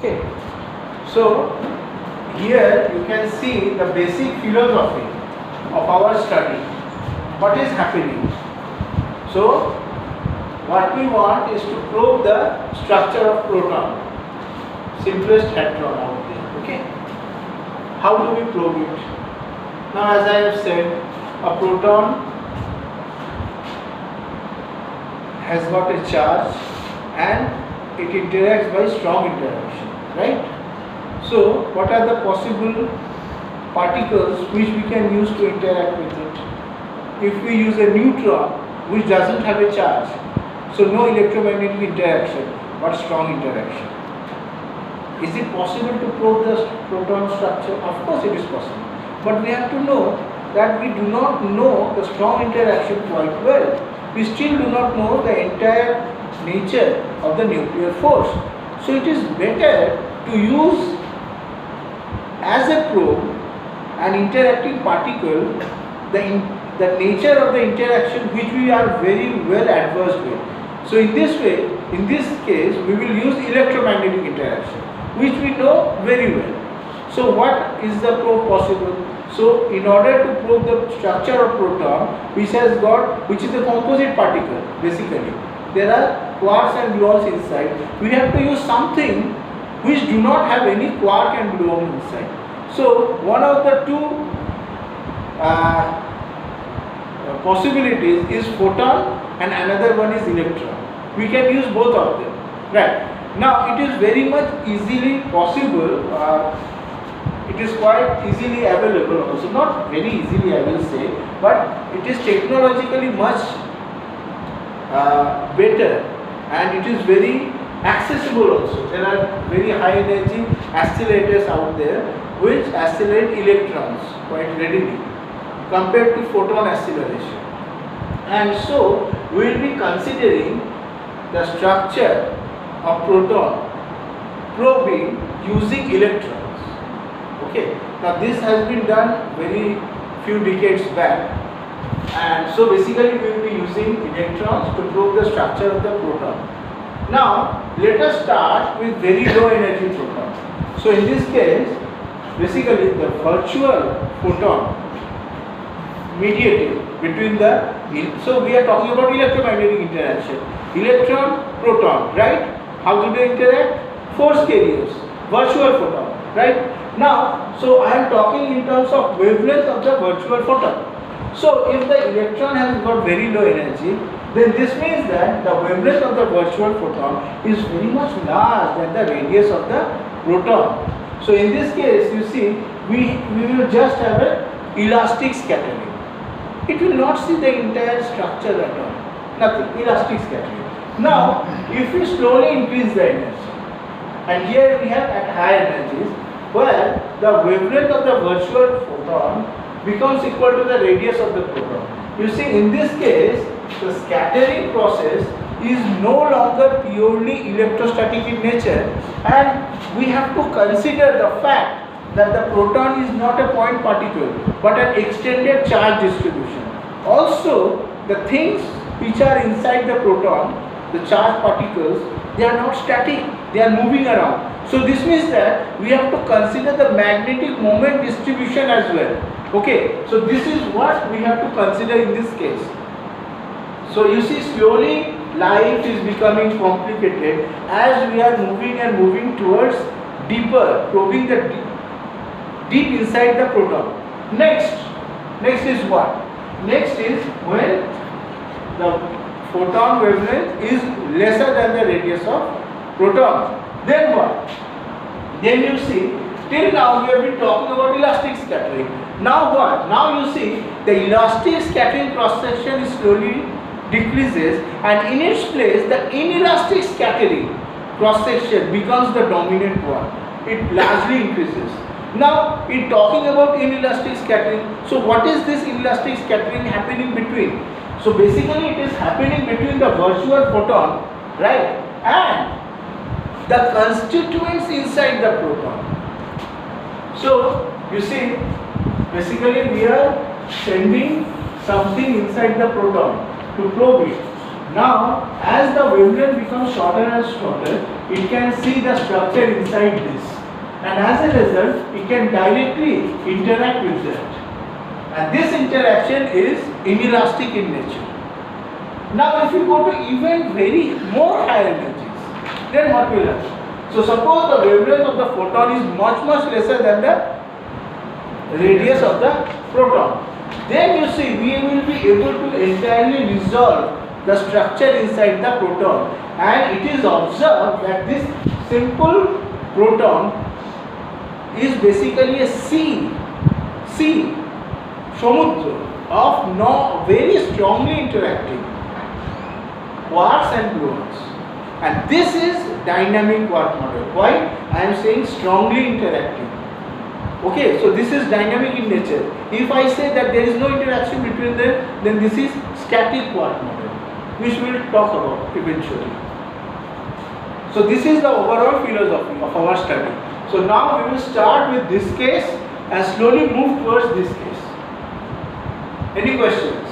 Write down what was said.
Okay, so here you can see the basic philosophy of our study. What is happening? So what we want is to probe the structure of proton, simplest hadron out there. Okay, how do we probe it? Now, as I have said, a proton has got a charge and it interacts by strong interaction, right? So what are the possible particles which we can use to interact with it? If we use a neutron which doesn't have a charge, so no electromagnetic interaction but strong interaction. Is it possible to probe the proton structure? Of course it is possible, but we have to know that we do not know the strong interaction quite well. We still do not know the entire nature of the nuclear force. So it is better to use as a probe an interacting particle, the nature of the interaction which we are very well adversed with. So in this way, in this case, we will use electromagnetic interaction, which we know very well. So what is the probe possible? So in order to probe the structure of proton, which is a composite particle, basically, there are quarks and gluons inside. We have to use something which do not have any quark and gluon inside. So one of the two possibilities is photon and another one is electron. We can use both of them, right? Now it is very much easily possible, it is quite easily available also, not very easily I will say, but it is technologically much better and it is very accessible also. There are very high energy accelerators out there which accelerate electrons quite readily compared to photon acceleration. And so we will be considering the structure of proton probing using electrons. Okay, now this has been done very few decades back, and so basically we will be using electrons to probe the structure of the proton. Now let us start with very low energy proton. So in this case, basically the virtual photon mediated between the, so we are talking about electromagnetic interaction, electron proton, right? How do they interact? Force carriers, virtual photon, right? Now, so I am talking in terms of wavelength of the virtual photon. So if the electron has got very low energy, then this means that the wavelength of the virtual photon is very much large than the radius of the proton. So in this case, you see, we will just have an elastic scattering. It will not see the entire structure at all. Nothing, elastic scattering. Now, if we slowly increase the energy, and here we have at high energies, where the wavelength of the virtual photon becomes equal to the radius of the proton. You see, in this case, the scattering process is no longer purely electrostatic in nature, and we have to consider the fact that the proton is not a point particle but an extended charge distribution. Also, the things which are inside the proton, the charged particles, they are not static, they are moving around. So this means that we have to consider the magnetic moment distribution as well. Okay, so this is what we have to consider in this case. So you see, slowly life is becoming complicated as we are moving and moving towards deeper, probing the deep inside the proton. Next is what? Next is when the photon wavelength is lesser than the radius of proton. Then what? Then you see, till now we have been talking about elastic scattering. Now what? Now you see the elastic scattering cross section is slowly decreases, and in its place the inelastic scattering cross section becomes the dominant one. It largely increases. Now in talking about inelastic scattering, so what is this inelastic scattering happening between? So basically it is happening between the virtual photon, right, and the constituents inside the proton. So you see, basically we are sending something inside the proton to probe it. Now, as the wavelength becomes shorter and shorter, it can see the structure inside this, and as a result, it can directly interact with that. And this interaction is inelastic in nature. Now, if you go to even very more higher energies, then what will happen? So, suppose the wavelength of the photon is much lesser than the radius of the proton. Then you see, we will be able to entirely resolve the structure inside the proton, and it is observed that this simple proton is basically a sea, samudra of very strongly interacting quarks and gluons. And this is dynamic quark model. Why? I am saying strongly interacting. Okay, so this is dynamic in nature. If I say that there is no interaction between them, then this is static quark model, which we will talk about eventually. So this is the overall philosophy of our study. So now we will start with this case and slowly move towards this case. Any question?